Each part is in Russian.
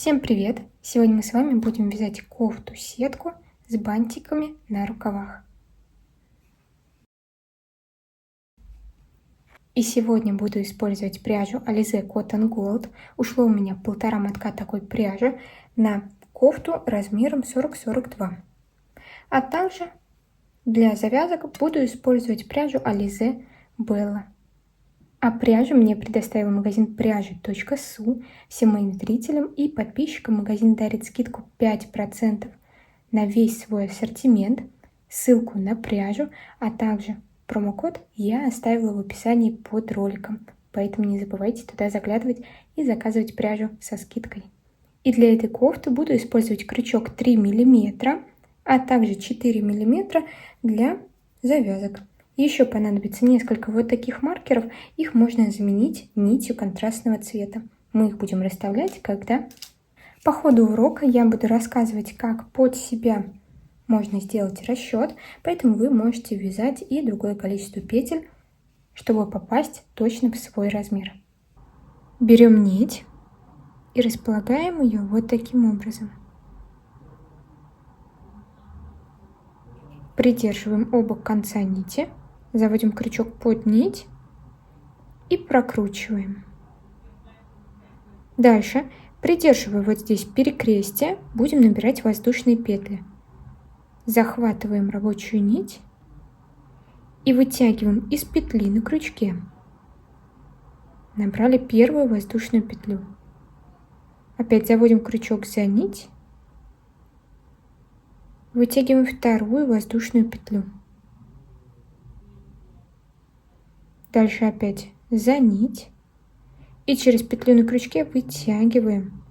Всем привет! Сегодня мы с вами будем вязать кофту-сетку с бантиками на рукавах. И сегодня буду использовать пряжу Alize Cotton Gold. Ушло у меня 1,5 мотка такой пряжи на кофту размером 40-42. А также для завязок буду использовать пряжу Alize Bella. А пряжу мне предоставил магазин пряжи.су. Всем моим зрителям и подписчикам магазин дарит скидку 5% на весь свой ассортимент. Ссылку на пряжу, а также промокод я оставила в описании под роликом. Поэтому не забывайте туда заглядывать и заказывать пряжу со скидкой. И для этой кофты буду использовать крючок 3 мм, а также 4 мм для завязок. Еще понадобится несколько вот таких маркеров. Их можно заменить нитью контрастного цвета. Мы их будем расставлять, когда... По ходу урока я буду рассказывать, как под себя можно сделать расчет, поэтому вы можете вязать и другое количество петель, чтобы попасть точно в свой размер. Берем нить и располагаем ее вот таким образом. Придерживаем оба конца нити, заводим крючок под нить и прокручиваем. Дальше, придерживая вот здесь перекрестие, будем набирать воздушные петли. Захватываем рабочую нить и вытягиваем из петли на крючке. Набрали первую воздушную петлю. Опять заводим крючок за нить, вытягиваем вторую воздушную петлю. Дальше опять за нить и через петлю на крючке вытягиваем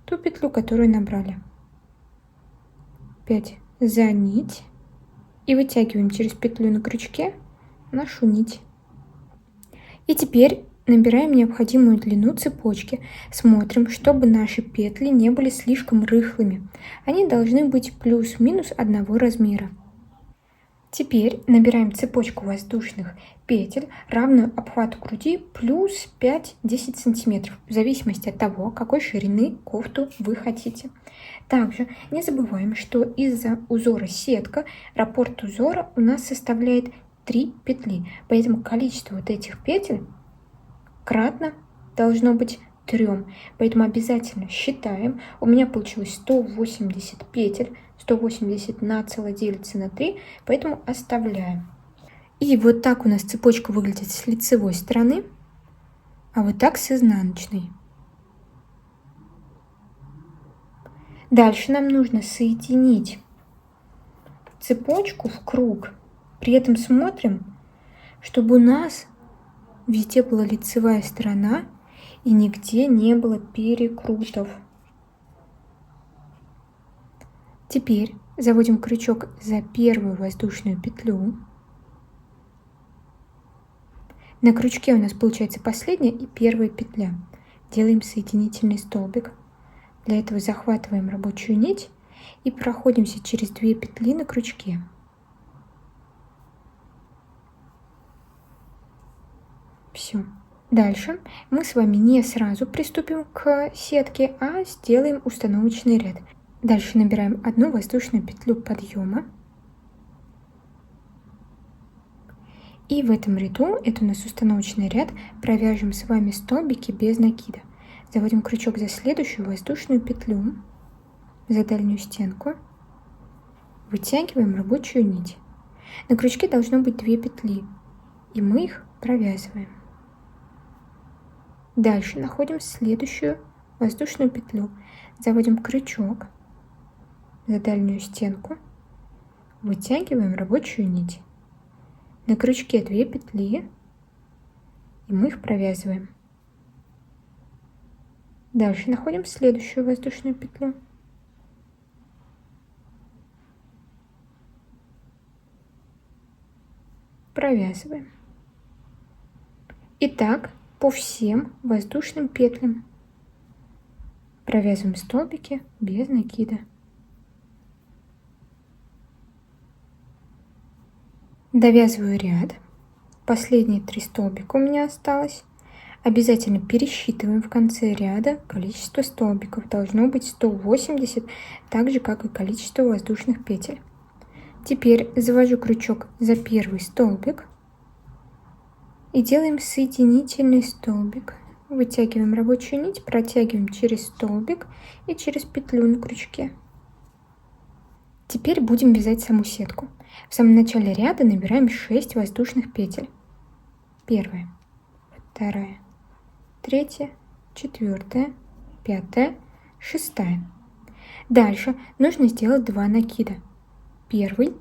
ту петлю, которую набрали. Опять за нить и вытягиваем через петлю на крючке нашу нить. И теперь набираем необходимую длину цепочки. Смотрим, чтобы наши петли не были слишком рыхлыми. Они должны быть плюс-минус одного размера. Теперь набираем цепочку воздушных петель, равную обхвату груди, плюс 5-10 см, в зависимости от того, какой ширины кофту вы хотите. Также не забываем, что из-за узора сетка раппорт узора у нас составляет 3 петли, поэтому количество вот этих петель кратно должно быть 3. Поэтому обязательно считаем. У меня получилось 180 петель. 180 нацело делится на 3, поэтому оставляем. И вот так у нас цепочка выглядит с лицевой стороны, а вот так с изнаночной. Дальше нам нужно соединить цепочку в круг. При этом смотрим, чтобы у нас везде была лицевая сторона и нигде не было перекрутов. Теперь заводим крючок за первую воздушную петлю. На крючке у нас получается последняя и первая петля. Делаем соединительный столбик. Для этого захватываем рабочую нить и проходимся через 2 петли на крючке. Все. Дальше мы с вами не сразу приступим к сетке, а сделаем установочный ряд. Дальше набираем одну воздушную петлю подъема. И в этом ряду, это у нас установочный ряд, провяжем с вами столбики без накида. Заводим крючок за следующую воздушную петлю, за дальнюю стенку. Вытягиваем рабочую нить. На крючке должно быть 2 петли, и мы их провязываем. Дальше находим следующую воздушную петлю. Заводим крючок за дальнюю стенку, вытягиваем рабочую нить. На крючке 2 петли, и мы их провязываем. Дальше находим следующую воздушную петлю. Провязываем. И так по всем воздушным петлям. Провязываем столбики без накида. Довязываю ряд. Последние 3 столбика у меня осталось. Обязательно пересчитываем в конце ряда количество столбиков. Должно быть 180, так же как и количество воздушных петель. Теперь завожу крючок за первый столбик и делаем соединительный столбик. Вытягиваем рабочую нить, протягиваем через столбик и через петлю на крючке. Теперь будем вязать саму сетку. В самом начале ряда набираем 6 воздушных петель. Первая, вторая, третья, четвертая, пятая, шестая. Дальше нужно сделать 2 накида. Первый,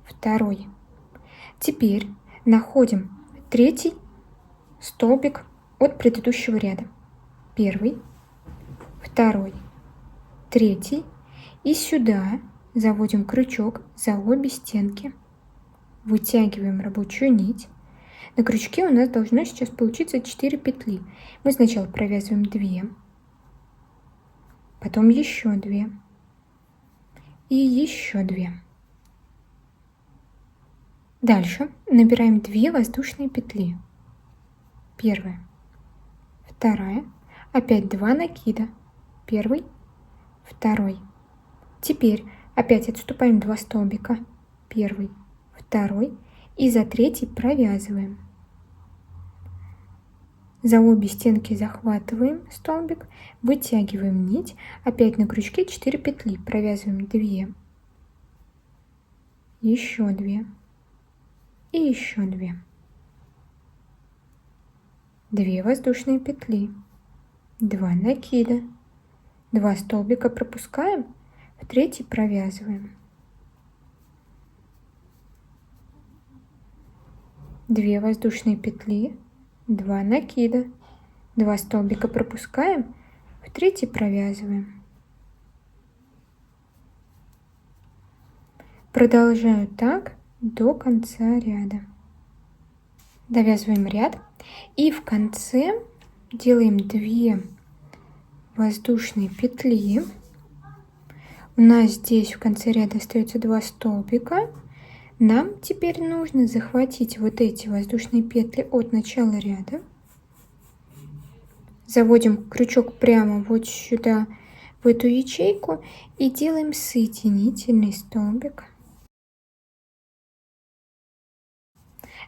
второй. Теперь находим третий столбик от предыдущего ряда. Первый, второй, третий. И сюда заводим крючок за обе стенки. Вытягиваем рабочую нить. На крючке у нас должно сейчас получиться 4 петли. Мы сначала провязываем 2, потом еще 2 и еще 2. Дальше набираем 2 воздушные петли. Первая, вторая, опять 2 накида. Первый, второй. Теперь опять отступаем 2 столбика. Первый, второй и за третий провязываем. За обе стенки захватываем столбик, вытягиваем нить, опять на крючке 4 петли, провязываем 2, еще 2 и еще 2. 2 воздушные петли, 2 накида, 2 столбика пропускаем, в третий провязываем. 2 воздушные петли, 2 накида, 2 столбика пропускаем, в третий провязываем. Продолжаю так до конца ряда. Довязываем ряд и в конце делаем 2 воздушные петли. У нас здесь в конце ряда остается 2 столбика. Нам теперь нужно захватить вот эти воздушные петли от начала ряда. Заводим крючок прямо вот сюда, в эту ячейку, и делаем соединительный столбик.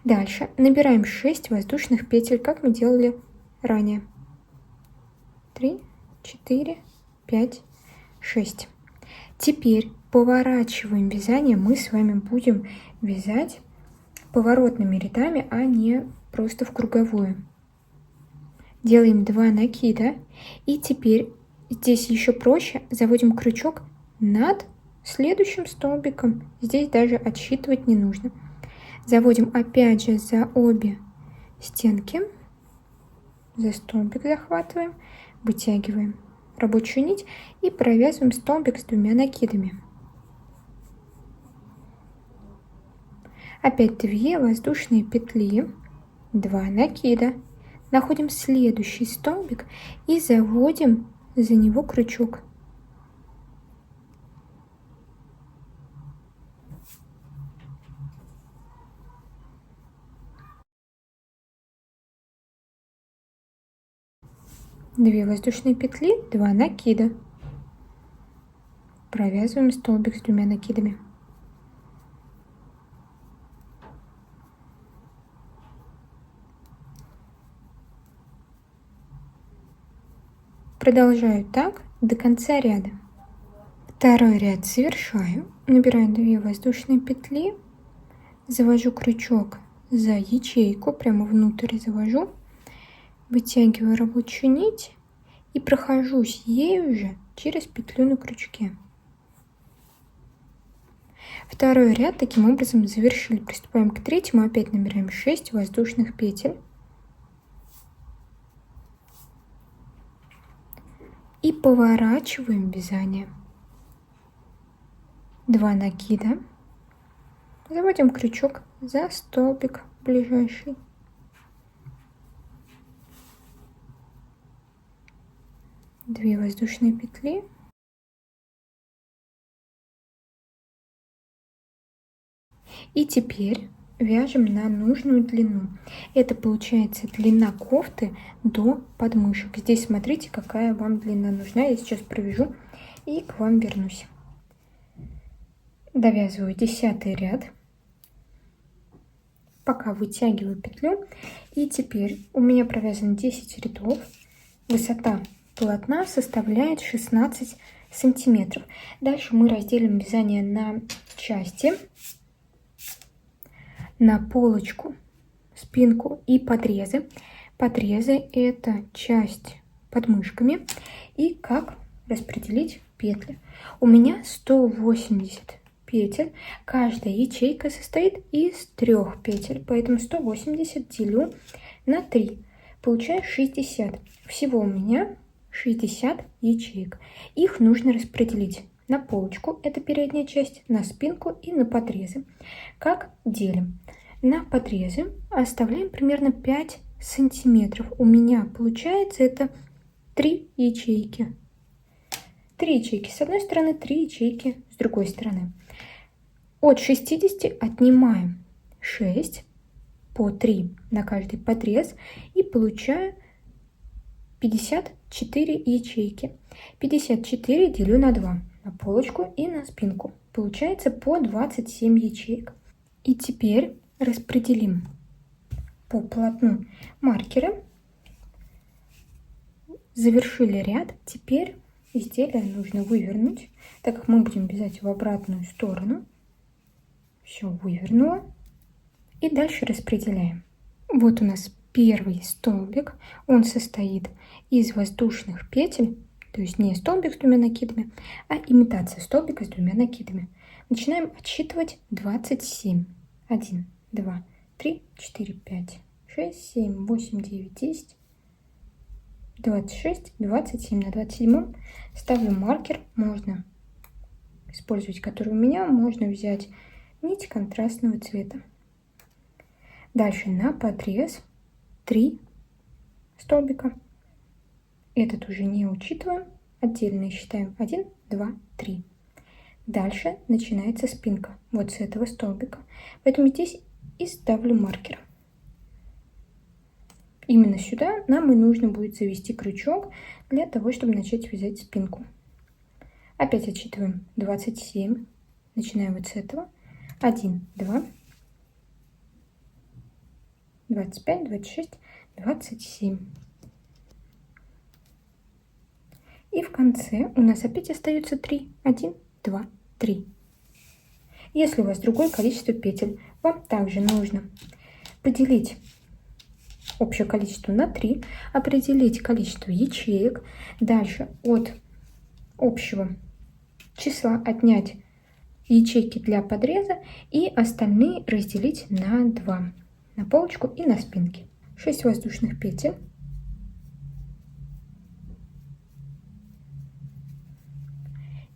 Дальше набираем 6 воздушных петель, как мы делали ранее. 3, 4, 5, 6. Теперь поворачиваем вязание. Мы с вами будем вязать поворотными рядами, а не просто в круговую. Делаем 2 накида. И теперь здесь еще проще. Заводим крючок над следующим столбиком. Здесь даже отсчитывать не нужно. Заводим опять же за обе стенки. За столбик захватываем. Вытягиваем рабочую нить и провязываем столбик с 2 накидами. Опять 2 воздушные петли, 2 накида. Находим следующий столбик и заводим за него крючок. Две воздушные петли, 2 накида. Провязываем столбик с 2 накидами. Продолжаю так до конца ряда. Второй ряд завершаю. Набираю 2 воздушные петли, завожу крючок за ячейку, прямо внутрь завожу, вытягиваю рабочую нить и прохожусь ею же через петлю на крючке. Второй ряд таким образом завершили. Приступаем к третьему. Опять набираем 6 воздушных петель. И поворачиваем вязание. 2 накида. Заводим крючок за столбик ближайший. Две воздушные петли. И теперь вяжем на нужную длину. Это получается длина кофты до подмышек. Здесь смотрите, какая вам длина нужна. Я сейчас провяжу и к вам вернусь. Довязываю 10-й ряд. Пока вытягиваю петлю. И теперь у меня провязано 10 рядов. Высота полотна составляет 16 сантиметров. Дальше мы разделим вязание на части, на полочку, спинку и подрезы. Подрезы — это часть под мышками. И как распределить петли. У меня 180 петель. Каждая ячейка состоит из 3 петель, поэтому 180 делю на 3. Получаю 60. Всего у меня 60 ячеек. Их нужно распределить на полочку, это передняя часть, на спинку и на подрезы. Как делим? На подрезы оставляем примерно 5 сантиметров. У меня получается это 3 ячейки. 3 ячейки с одной стороны, 3 ячейки с другой стороны. От 60 отнимаем 6 по 3 на каждый подрез и получаю 54 ячейки. 54 делю на 2, на полочку и на спинку. Получается по 27 ячеек. И теперь распределим по полотну маркеры. Завершили ряд. Теперь изделие нужно вывернуть, так как мы будем вязать в обратную сторону. Все вывернула. И дальше распределяем. Вот у нас первый столбик. Он состоит из воздушных петель, то есть не столбик с 2 накидами, а имитация столбика с 2 накидами. Начинаем отсчитывать 27. 1, 2, 3, 4, 5, 6, 7, 8, 9, 10, 26, 27. На 27 ставлю маркер. Можно использовать, который у меня. Можно взять нить контрастного цвета. Дальше на подрез 3 столбика. Этот уже не учитываем. Отдельно считаем 1, 2, 3. Дальше начинается спинка. Вот с этого столбика. Поэтому здесь и ставлю маркер. Именно сюда нам и нужно будет завести крючок для того, чтобы начать вязать спинку. Опять отсчитываем 27. Начинаем вот с этого. 1, 2, 25, 26, 27. И в конце у нас опять остается 3. 1, 2, 3. Если у вас другое количество петель, вам также нужно поделить общее количество на 3, определить количество ячеек, дальше от общего числа отнять ячейки для подреза и остальные разделить на 2, на полочку и на спинке. 6 воздушных петель.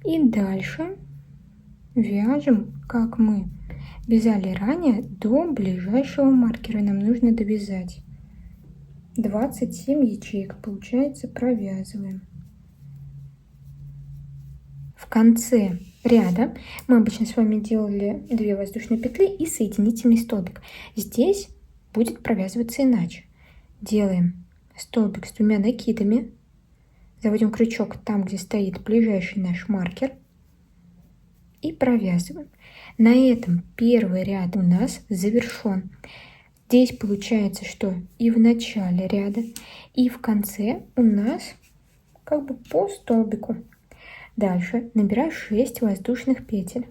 И дальше вяжем, как мы вязали ранее, до ближайшего маркера. Нам нужно довязать 27 ячеек. Получается, провязываем. В конце ряда мы обычно с вами делали 2 воздушные петли и соединительный столбик. Здесь будет провязываться иначе. Делаем столбик с 2 накидами. Заводим крючок там, где стоит ближайший наш маркер. И провязываем. На этом первый ряд у нас завершен. Здесь получается, что и в начале ряда, и в конце у нас как бы по столбику. Дальше набираю 6 воздушных петель.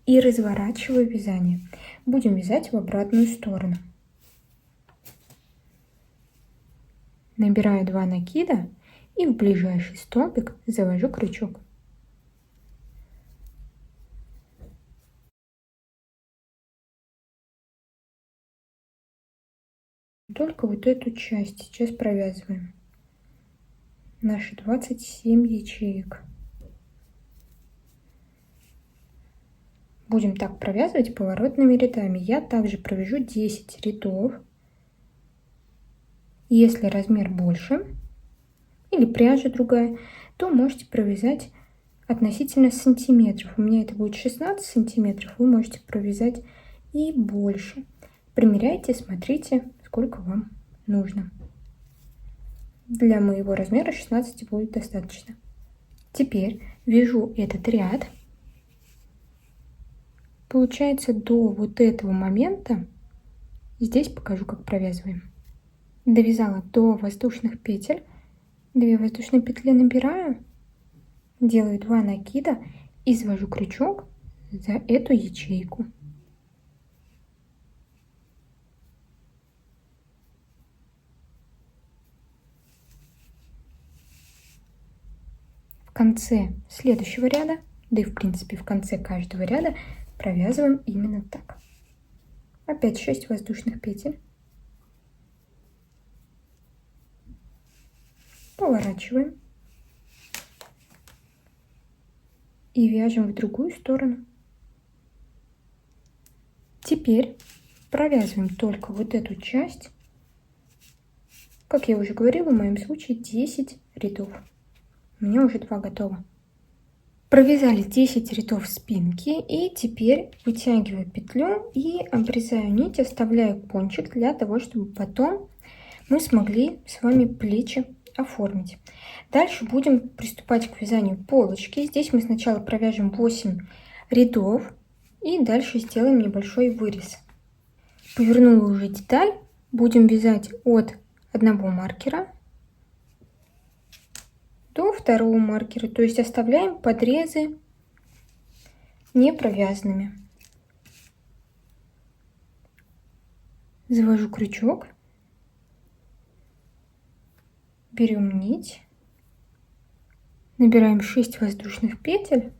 И разворачиваю вязание. Будем вязать в обратную сторону. Набираю 2 накида и в ближайший столбик завожу крючок. Только вот эту часть сейчас провязываем. Наши 27 ячеек. Будем так провязывать поворотными рядами. Я также провяжу 10 рядов. Если размер больше или пряжа другая, то можете провязать относительно сантиметров. У меня это будет 16 сантиметров, вы можете провязать и больше. Примеряйте, смотрите, сколько вам нужно. Для моего размера 16 будет достаточно. Теперь вяжу этот ряд. Получается, до вот этого момента, здесь покажу, как провязываем. Довязала до воздушных петель, 2 воздушные петли набираю, делаю 2 накида и завожу крючок за эту ячейку. В конце следующего ряда, да и в принципе в конце каждого ряда, провязываем именно так. Опять 6 воздушных петель. Поворачиваем. И вяжем в другую сторону. Теперь провязываем только вот эту часть. Как я уже говорила, в моем случае 10 рядов. У меня уже 2 готово. Провязали 10 рядов спинки, и теперь вытягиваю петлю и обрезаю нить, оставляю кончик для того, чтобы потом мы смогли с вами плечи оформить. Дальше будем приступать к вязанию полочки. Здесь мы сначала провяжем 8 рядов и дальше сделаем небольшой вырез. Повернула уже деталь, будем вязать от одного маркера до второго маркера, то есть оставляем подрезы не провязанными. Завожу крючок, берем нить, набираем 6 воздушных петель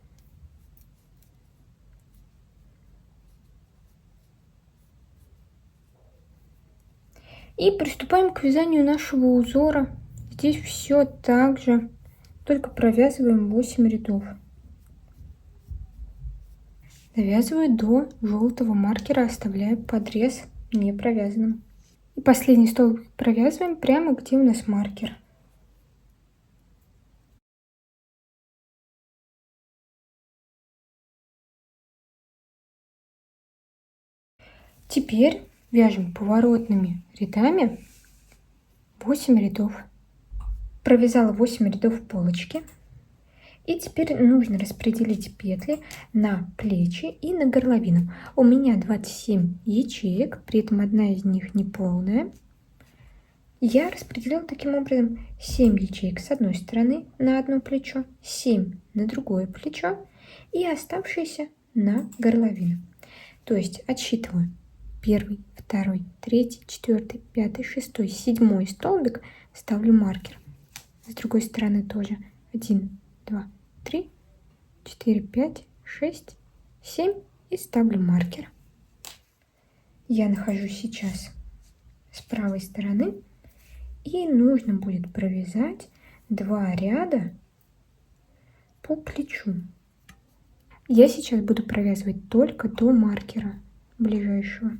и приступаем к вязанию нашего узора. Здесь все так же, только провязываем 8 рядов. Довязываю до желтого маркера, оставляя подрез не провязанным. И последний столбик провязываем прямо где у нас маркер. Теперь вяжем поворотными рядами 8 рядов. Провязала 8 рядов полочки. И теперь нужно распределить петли на плечи и на горловину. У меня 27 ячеек, при этом одна из них не полная. Я распределила таким образом 7 ячеек с одной стороны на одно плечо, 7 на другое плечо и оставшиеся на горловину. То есть отсчитываю 1, 2, 3, 4, 5, 6, 7 столбик, ставлю маркер. С другой стороны тоже 1, 2, 3, 4, 5, 6, 7 и ставлю маркер. Я нахожусь сейчас с правой стороны и нужно будет провязать 2 ряда по плечу. Я сейчас буду провязывать только до маркера ближайшего.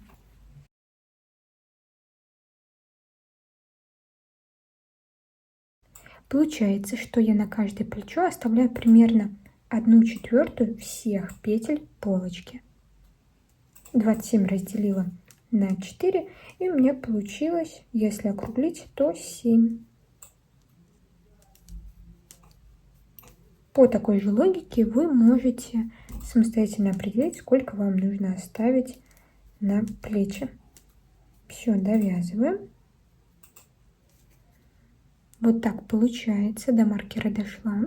Получается, что я на каждое плечо оставляю примерно 1/4 всех петель полочки. 27 разделила на 4, и у меня получилось, если округлить, то 7. По такой же логике вы можете самостоятельно определить, сколько вам нужно оставить на плечи. Все, довязываем. Вот так получается, до маркера дошла.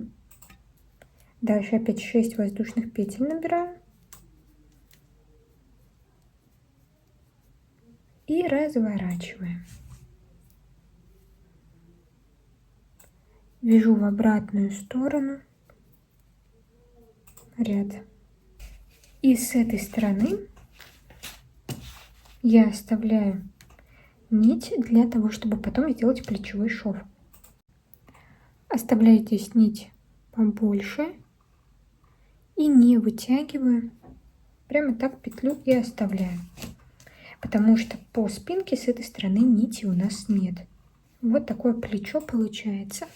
Дальше опять 6 воздушных петель набираю. И разворачиваем. Вяжу в обратную сторону ряд. И с этой стороны я оставляю нить для того, чтобы потом сделать плечевой шов. Оставляю здесь нить побольше и не вытягиваю, прямо так петлю и оставляю, потому что по спинке с этой стороны нити у нас нет. Вот такое плечо получается.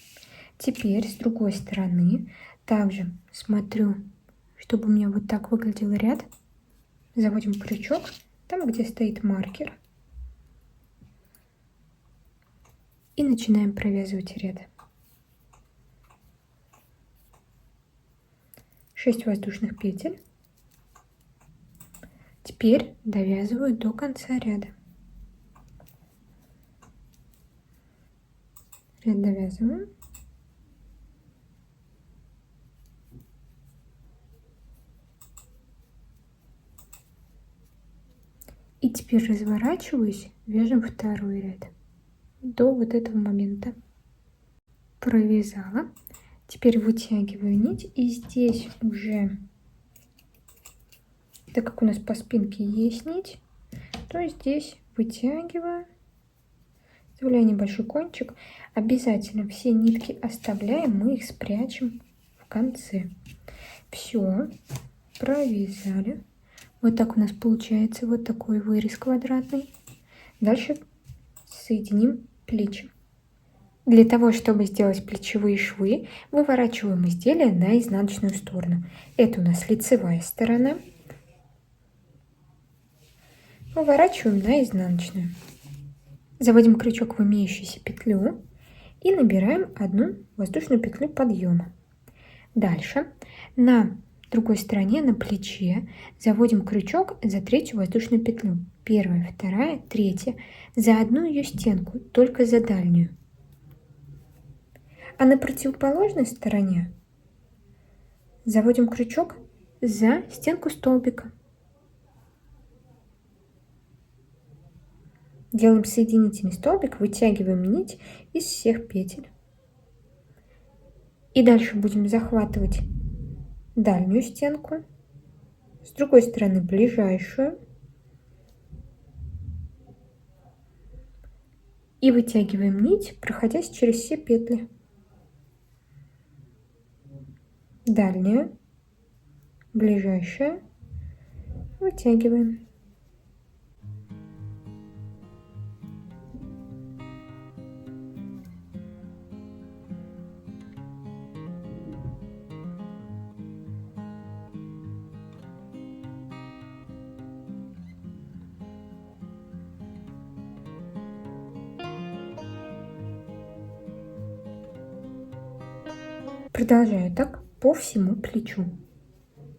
Теперь с другой стороны Также смотрю, чтобы у меня вот так выглядел ряд. Заводим крючок там, где стоит маркер. И начинаем провязывать ряд. 6 воздушных петель. Теперь довязываю до конца ряда. Ряд довязываю. И теперь разворачиваюсь, вяжем второй ряд до вот этого момента. Провязала. Теперь вытягиваю нить, и здесь уже, так как у нас по спинке есть нить, то здесь вытягиваю, оставляю небольшой кончик. Обязательно все нитки оставляем, мы их спрячем в конце. Все, провязали. Вот так у нас получается вот такой вырез квадратный. Дальше соединим плечи. Для того, чтобы сделать плечевые швы, выворачиваем изделие на изнаночную сторону. Это у нас лицевая сторона. Выворачиваем на изнаночную. Заводим крючок в имеющуюся петлю и набираем одну воздушную петлю подъема. Дальше на другой стороне, на плече, заводим крючок за третью воздушную петлю. Первая, вторая, третья. За одну ее стенку, только за дальнюю. А на противоположной стороне заводим крючок за стенку столбика. Делаем соединительный столбик, вытягиваем нить из всех петель. И дальше будем захватывать дальнюю стенку, с другой стороны ближайшую. И вытягиваем нить, проходясь через все петли. Дальняя, ближайшая, вытягиваем. Продолжаю так по всему плечу.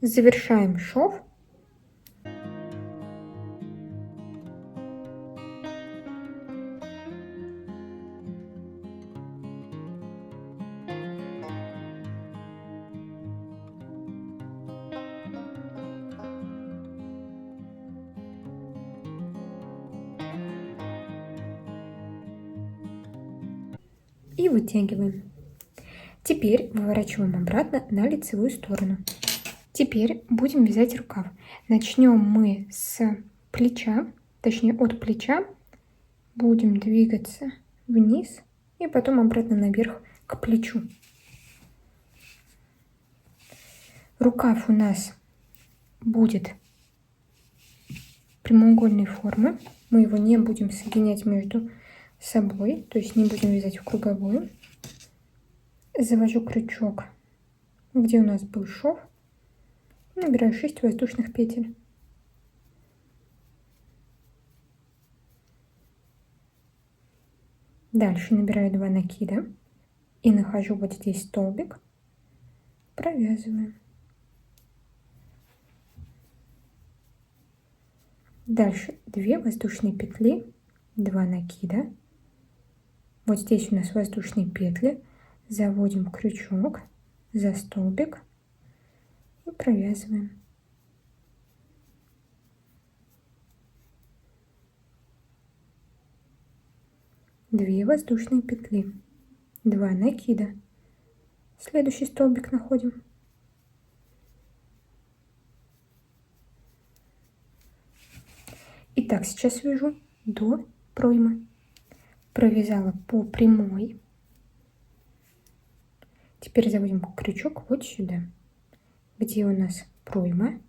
Завершаем шов. И вытягиваем. Теперь выворачиваем обратно на лицевую сторону. Теперь будем вязать рукав. Начнем мы с плеча, точнее от плеча. Будем двигаться вниз и потом обратно наверх к плечу. Рукав у нас будет прямоугольной формы. Мы его не будем соединять между собой, то есть не будем вязать в круговую. Завожу крючок, где у нас был шов, и набираю 6 воздушных петель. Дальше набираю 2 накида и нахожу вот здесь столбик, провязываем. Дальше 2 воздушные петли, 2 накида. Вот здесь у нас воздушные петли. Заводим крючок за столбик и провязываем. Две воздушные петли, 2 накида. Следующий столбик находим. Итак, сейчас вяжу до проймы. Провязала по прямой. Теперь заводим крючок вот сюда, где у нас пройма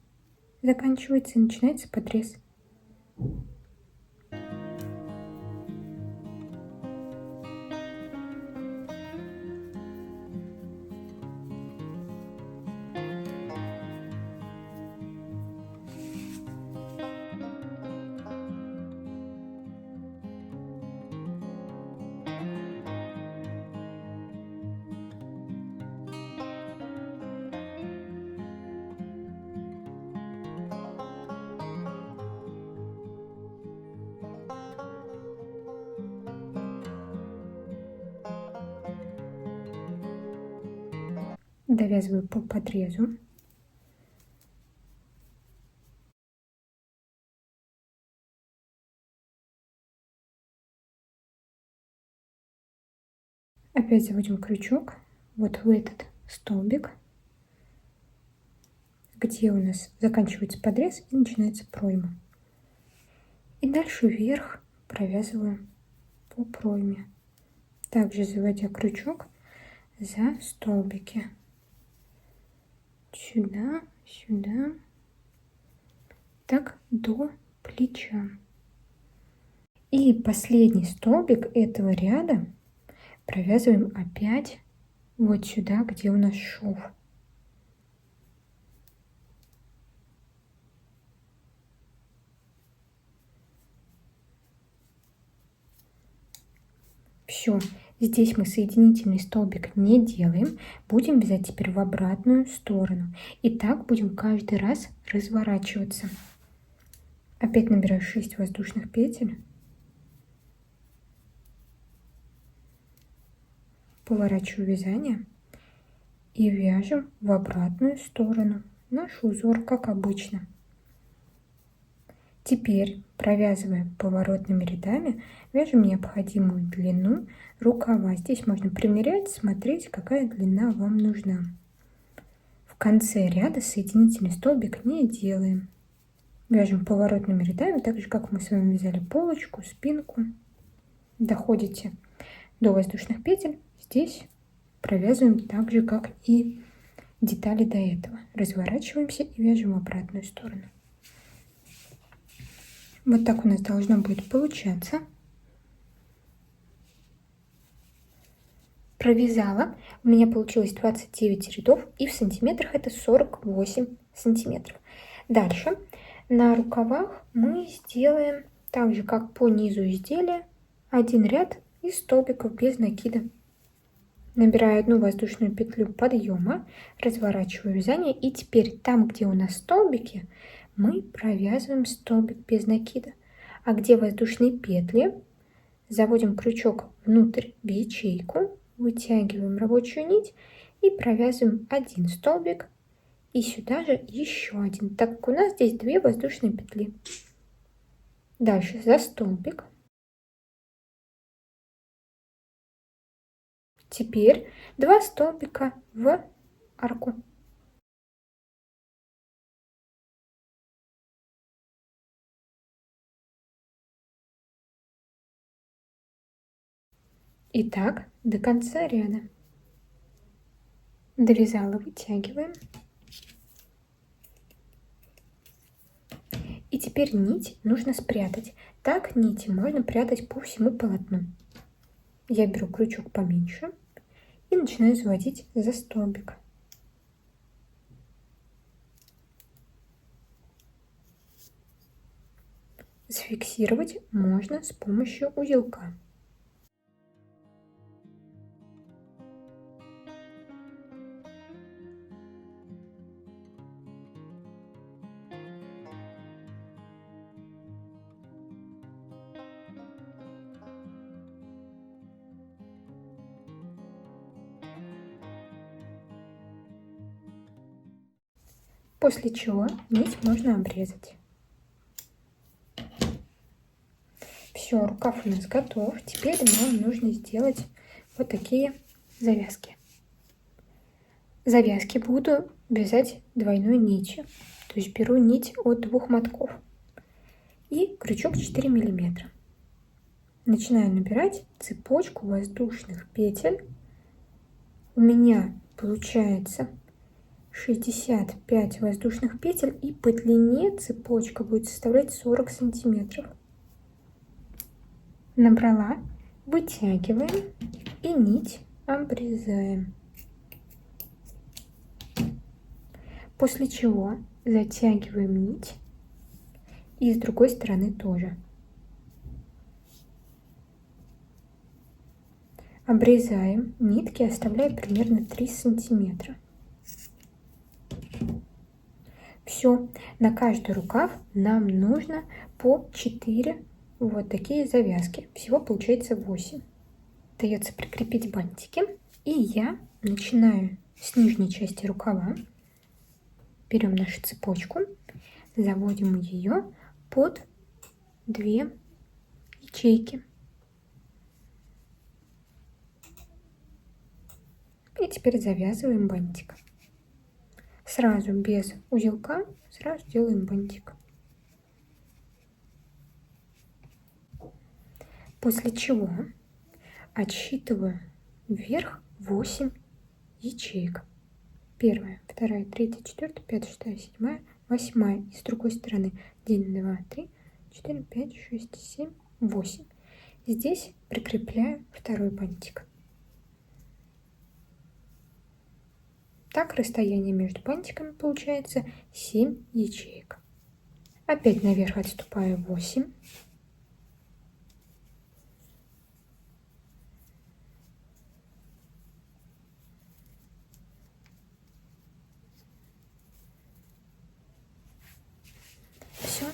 заканчивается и начинается подрез. Довязываю по подрезу. Опять заводим крючок вот в этот столбик, где у нас заканчивается подрез и начинается пройма. И дальше вверх провязываю по пройме, также заводя крючок за столбики. Сюда, сюда, так до плеча. И последний столбик этого ряда провязываем опять вот сюда, где у нас шов. Все, здесь мы соединительный столбик не делаем, будем вязать теперь в обратную сторону. И так будем каждый раз разворачиваться. Опять набираю 6 воздушных петель. Поворачиваю вязание и вяжем в обратную сторону наш узор, как обычно. Теперь, провязывая поворотными рядами, вяжем необходимую длину рукава. Здесь можно примерять, смотреть, какая длина вам нужна. В конце ряда соединительный столбик не делаем. Вяжем поворотными рядами, так же, как мы с вами вязали полочку, спинку. Доходите до воздушных петель. Здесь провязываем так же, как и детали до этого. Разворачиваемся и вяжем в обратную сторону. Вот так у нас должно будет получаться. Провязала. У меня получилось 29 рядов, и в сантиметрах это 48 сантиметров. Дальше на рукавах мы сделаем так же, как по низу изделия, один ряд из столбиков без накида. Набираю одну воздушную петлю подъема, разворачиваю вязание, и теперь там, где у нас столбики, мы провязываем столбик без накида. А где воздушные петли, заводим крючок внутрь в ячейку, вытягиваем рабочую нить и провязываем один столбик и сюда же еще один, так как у нас здесь 2 воздушные петли. Дальше за столбик. Теперь 2 столбика в арку. И так до конца ряда. Довязала, вытягиваем. И теперь нить нужно спрятать. Так нити можно прятать по всему полотну. Я беру крючок поменьше и начинаю заводить за столбик. Зафиксировать можно с помощью узелка. После чего нить можно обрезать. Все, рукав у нас готов. Теперь нам нужно сделать вот такие завязки. Завязки буду вязать двойной нитью. То есть беру нить от 2 мотков и крючок 4 миллиметра. Начинаю набирать цепочку воздушных петель. У меня получается 65 воздушных петель, и по длине цепочка будет составлять 40 сантиметров. Набрала, вытягиваем и нить обрезаем. После чего затягиваем нить и с другой стороны тоже. Обрезаем нитки, оставляя примерно 3 сантиметра. Все, на каждый рукав нам нужно по 4 вот такие завязки. Всего получается 8. Дается прикрепить бантики. И я начинаю с нижней части рукава. Берем нашу цепочку, заводим ее под 2 ячейки. И теперь завязываем бантик. Сразу без узелка, сразу делаем бантик. После чего отсчитываю вверх 8 ячеек. 1, 2, 3, 4, 5, 6, 7, 8. И с другой стороны 1, 2, 3, 4, 5, 6, 7, 8. Здесь прикрепляю второй бантик. Так расстояние между бантиками получается 7 ячеек. Опять наверх отступаю 8. Все.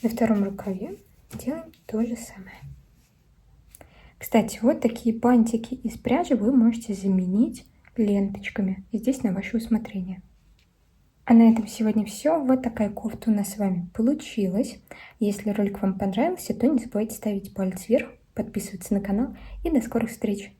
На втором рукаве делаем то же самое. Кстати, вот такие бантики из пряжи вы можете заменить ленточками. И здесь на ваше усмотрение. А на этом сегодня все. Вот такая кофта у нас с вами получилась. Если ролик вам понравился, то не забывайте ставить палец вверх, подписываться на канал и до скорых встреч!